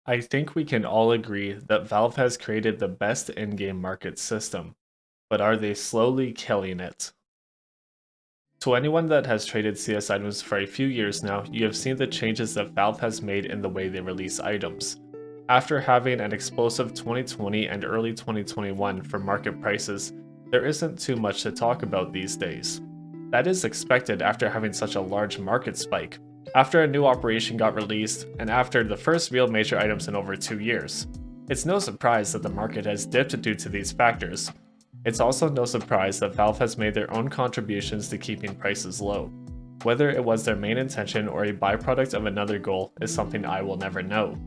I think we can all agree that Valve has created the best in-game market system, but are they slowly killing it? To anyone that has traded CS items for a few years now, you have seen the changes that Valve has made in the way they release items. After having an explosive 2020 and early 2021 for market prices, there isn't too much to talk about these days. That is expected after having such a large market spike, after a new operation got released, and after the first real major items in over 2 years. It's no surprise that the market has dipped due to these factors. It's also no surprise that Valve has made their own contributions to keeping prices low. Whether it was their main intention or a byproduct of another goal is something I will never know.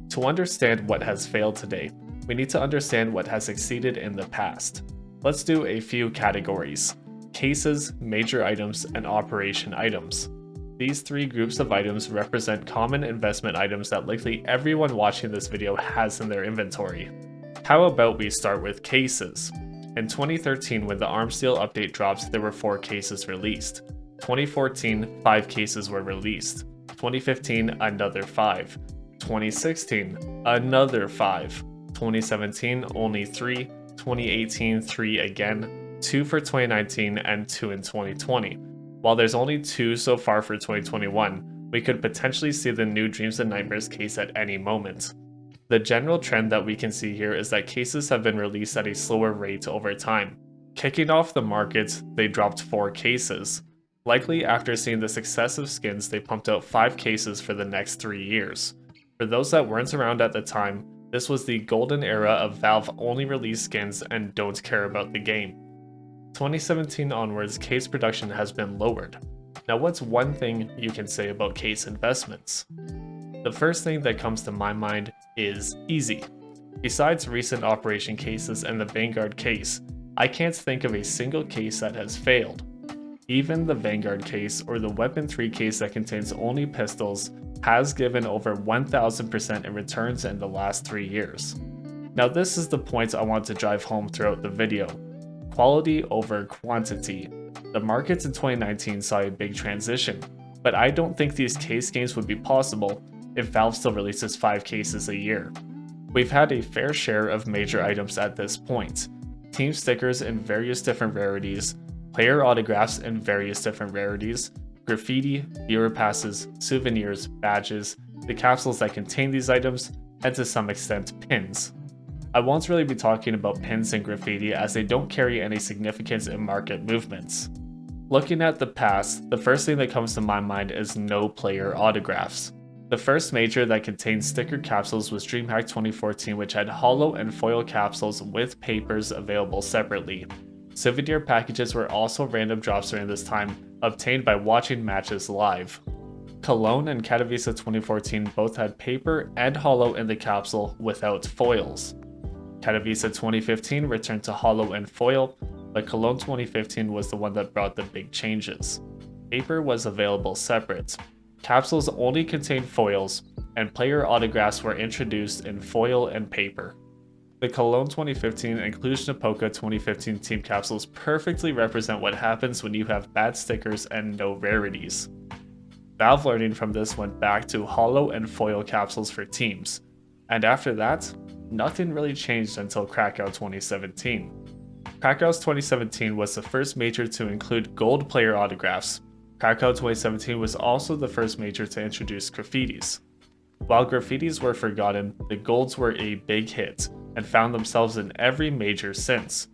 To understand what has failed today, we need to understand what has succeeded in the past. Let's do a few categories: cases, major items, and operation items. These three groups of items represent common investment items that likely everyone watching this video has in their inventory. How about we start with cases? In 2013, when the Armsteel update dropped, there were 4 cases released. 2014, 5 cases were released. 2015, another 5. 2016, another 5. 2017, only 3. 2018, 3 again. 2 for 2019, and 2 in 2020. While there's only 2 so far for 2021, we could potentially see the new Dreams and Nightmares case at any moment. The general trend that we can see here is that cases have been released at a slower rate over time. Kicking off the market, they dropped 4 cases. Likely after seeing the success of skins, they pumped out 5 cases for the next 3 years. For those that weren't around at the time, this was the golden era of Valve only release skins and don't care about the game. 2017 onwards, case production has been lowered. Now what's one thing you can say about case investments? The first thing that comes to my mind is easy. Besides recent operation cases and the Vanguard case, I can't think of a single case that has failed. Even the Vanguard case or the Weapon 3 case that contains only pistols has given over 1000% in returns in the last 3 years. Now this is the point I want to drive home throughout the video. Quality over quantity. The markets in 2019 saw a big transition, but I don't think these case games would be possible if Valve still releases 5 cases a year. We've had a fair share of major items at this point. Team stickers in various different rarities, player autographs in various different rarities, graffiti, viewer passes, souvenirs, badges, the capsules that contain these items, and to some extent pins. I won't really be talking about pins and graffiti as they don't carry any significance in market movements. Looking at the past, the first thing that comes to my mind is no player autographs. The first major that contained sticker capsules was DreamHack 2014, which had hollow and foil capsules with papers available separately. Souvenir packages were also random drops during this time, obtained by watching matches live. Cologne and Katowice 2014 both had paper and hollow in the capsule without foils. Katowice 2015 returned to hollow and foil, but Cologne 2015 was the one that brought the big changes. Paper was available separate. Capsules only contained foils, and player autographs were introduced in foil and paper. The Cologne 2015 and Cluj-Napoca 2015 team capsules perfectly represent what happens when you have bad stickers and no rarities. Valve learning from this went back to hollow and foil capsules for teams, and after that, nothing really changed until Krakow 2017. Krakow's 2017 was the first major to include gold player autographs. Krakow 2017 was also the first major to introduce graffitis. While graffitis were forgotten, the golds were a big hit, and found themselves in every major since.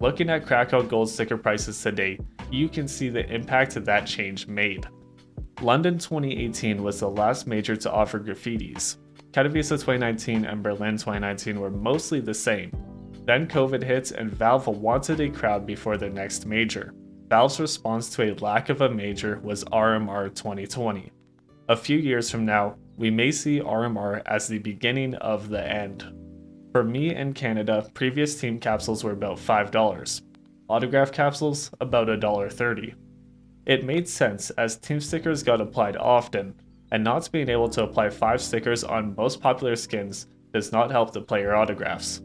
Looking at Krakow gold sticker prices today, you can see the impact that change made. London 2018 was the last major to offer graffitis. Katowice 2019 and Berlin 2019 were mostly the same. Then COVID hit and Valve wanted a crowd before their next major. Valve's response to a lack of a major was RMR 2020. A few years from now, we may see RMR as the beginning of the end. For me in Canada, previous team capsules were about $5. Autograph capsules, about $1.30. It made sense as team stickers got applied often, and not being able to apply 5 stickers on most popular skins does not help the player autographs.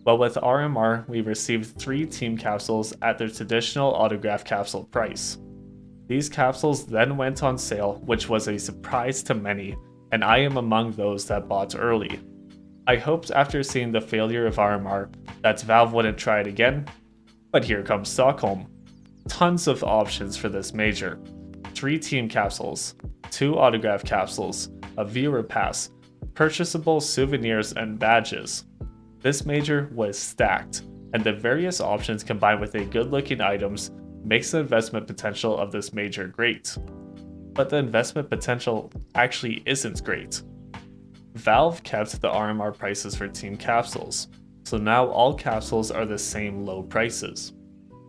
But with RMR, we received 3 team capsules at their traditional autograph capsule price. These capsules then went on sale, which was a surprise to many, and I am among those that bought early. I hoped after seeing the failure of RMR that Valve wouldn't try it again, but here comes Stockholm. Tons of options for this major. 3 team capsules, 2 autograph capsules, a viewer pass, purchasable souvenirs and badges. This major was stacked, and the various options combined with a good-looking items makes the investment potential of this major great. But the investment potential actually isn't great. Valve kept the RMR prices for team capsules, so now all capsules are the same low prices.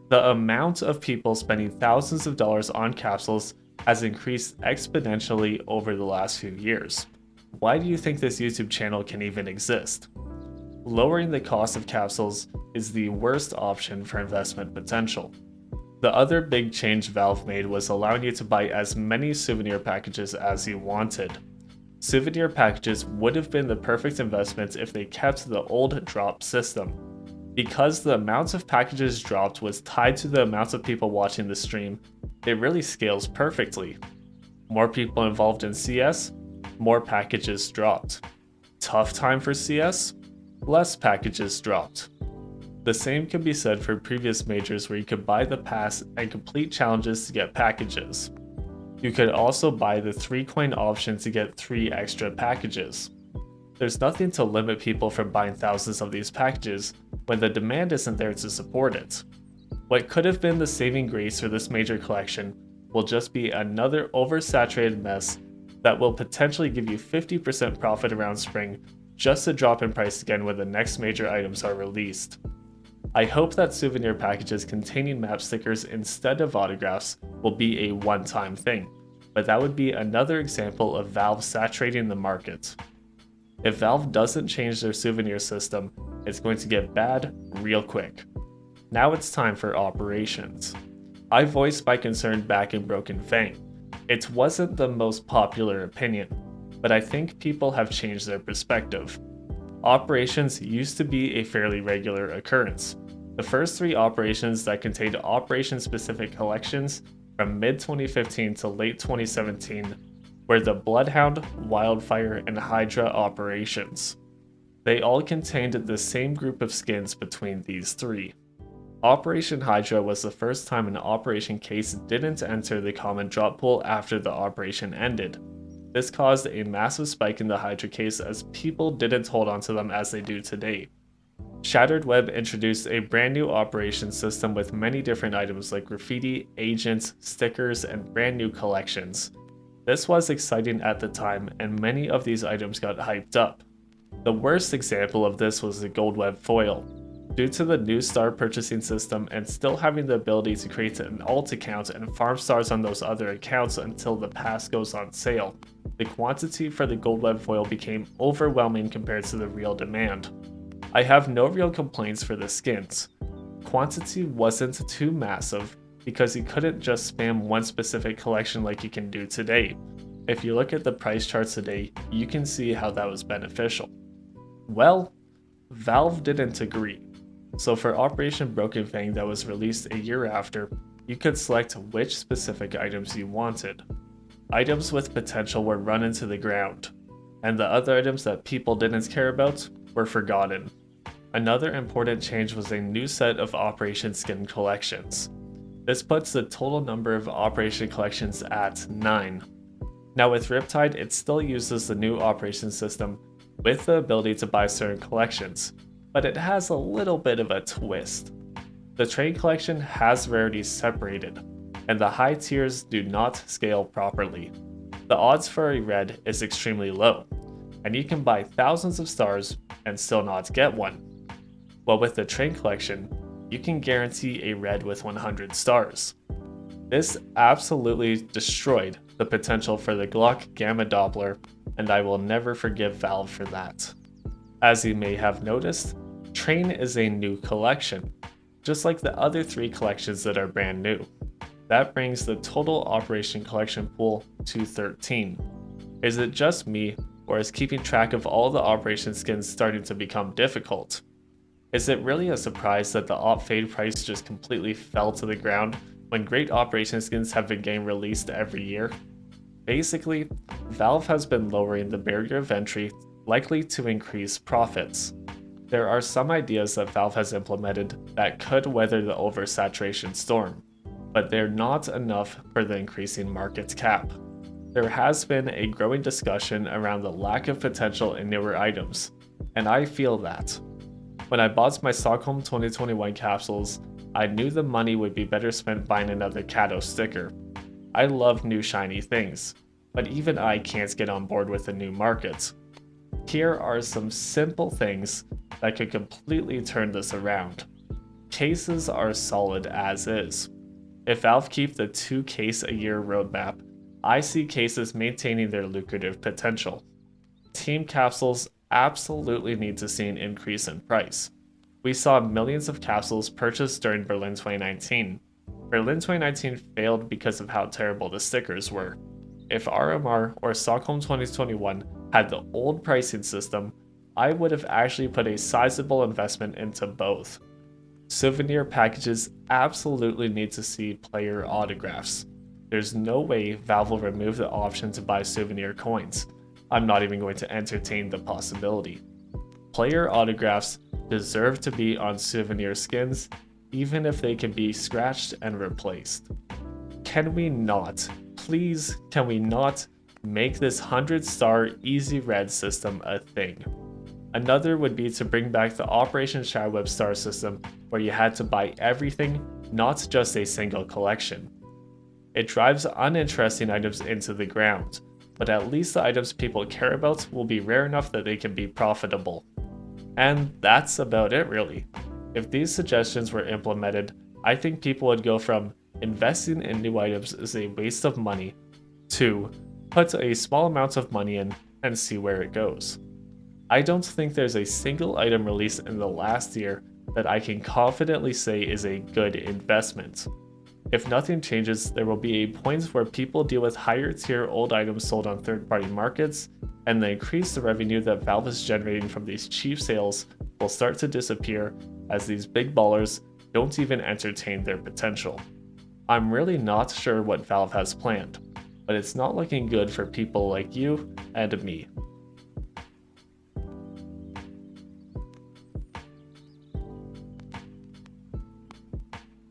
The amount of people spending thousands of dollars on capsules has increased exponentially over the last few years. Why do you think this YouTube channel can even exist? Lowering the cost of capsules is the worst option for investment potential. The other big change Valve made was allowing you to buy as many souvenir packages as you wanted. Souvenir packages would have been the perfect investment if they kept the old drop system. Because the amount of packages dropped was tied to the amount of people watching the stream, it really scales perfectly. More people involved in CS, more packages dropped. Tough time for CS? Less packages dropped. The same can be said for previous majors where you could buy the pass and complete challenges to get packages. You could also buy the 3 coin option to get 3 extra packages. There's nothing to limit people from buying thousands of these packages when the demand isn't there to support it. What could have been the saving grace for this major collection will just be another oversaturated mess that will potentially give you 50% profit around spring just to drop in price again when the next major items are released. I hope that souvenir packages containing map stickers instead of autographs will be a one-time thing, but that would be another example of Valve saturating the market. If Valve doesn't change their souvenir system, it's going to get bad real quick. Now it's time for operations. I voiced my concern back in Broken Fang. It wasn't the most popular opinion, but I think people have changed their perspective. Operations used to be a fairly regular occurrence. The first 3 operations that contained operation-specific collections from mid-2015 to late 2017 were the Bloodhound, Wildfire, and Hydra operations. They all contained the same group of skins between these 3. Operation Hydra was the first time an operation case didn't enter the common drop pool after the operation ended. This caused a massive spike in the Hydra case as people didn't hold onto them as they do today. Shattered Web introduced a brand new operation system with many different items like graffiti, agents, stickers, and brand new collections. This was exciting at the time, and many of these items got hyped up. The worst example of this was the Gold Web foil. Due to the new star purchasing system and still having the ability to create an alt account and farm stars on those other accounts until the pass goes on sale, the quantity for the Gold Web foil became overwhelming compared to the real demand. I have no real complaints for the skins. Quantity wasn't too massive because you couldn't just spam one specific collection like you can do today. If you look at the price charts today, you can see how that was beneficial. Well, Valve didn't agree. So for Operation Broken Fang that was released a year after, you could select which specific items you wanted. Items with potential were run into the ground, and the other items that people didn't care about were forgotten. Another important change was a new set of Operation Skin collections. This puts the total number of Operation collections at 9. Now with Riptide, it still uses the new operation system with the ability to buy certain collections, but it has a little bit of a twist. The Train collection has rarities separated, and the high tiers do not scale properly. The odds for a red is extremely low, and you can buy thousands of stars and still not get one. While with the Train collection, you can guarantee a red with 100 stars. This absolutely destroyed the potential for the Glock Gamma Doppler, and I will never forgive Valve for that. As you may have noticed, Train is a new collection, just like the other 3 collections that are brand new. That brings the total Operation collection pool to 13. Is it just me, or is keeping track of all the Operation skins starting to become difficult? Is it really a surprise that the Op Fade price just completely fell to the ground when great Operation skins have been getting released every year? Basically, Valve has been lowering the barrier of entry, likely to increase profits. There are some ideas that Valve has implemented that could weather the oversaturation storm, but they're not enough for the increasing market cap. There has been a growing discussion around the lack of potential in newer items, and I feel that. When I bought my Stockholm 2021 capsules, I knew the money would be better spent buying another Kato sticker. I love new shiny things, but even I can't get on board with the new market. Here are some simple things that could completely turn this around. Cases are solid as is. If Valve keep the 2 case a year roadmap, I see cases maintaining their lucrative potential. Team capsules absolutely need to see an increase in price. We saw millions of capsules purchased during Berlin 2019. Berlin 2019 failed because of how terrible the stickers were. If RMR or Stockholm 2021 had the old pricing system, I would have actually put a sizable investment into both. Souvenir packages absolutely need to see player autographs. There's no way Valve will remove the option to buy souvenir coins. I'm not even going to entertain the possibility. Player autographs deserve to be on souvenir skins, even if they can be scratched and replaced. Can we not, please, can we not make this 100-star easy red system a thing? Another would be to bring back the Operation Shadowweb star system where you had to buy everything, not just a single collection. It drives uninteresting items into the ground, but at least the items people care about will be rare enough that they can be profitable. And that's about it really. If these suggestions were implemented, I think people would go from investing in new items is a waste of money to put a small amount of money in and see where it goes. I don't think there's a single item released in the last year that I can confidently say is a good investment. If nothing changes, there will be a point where people deal with higher tier old items sold on third-party markets, and the increased revenue that Valve is generating from these cheap sales will start to disappear as these big ballers don't even entertain their potential. I'm really not sure what Valve has planned, but it's not looking good for people like you and me.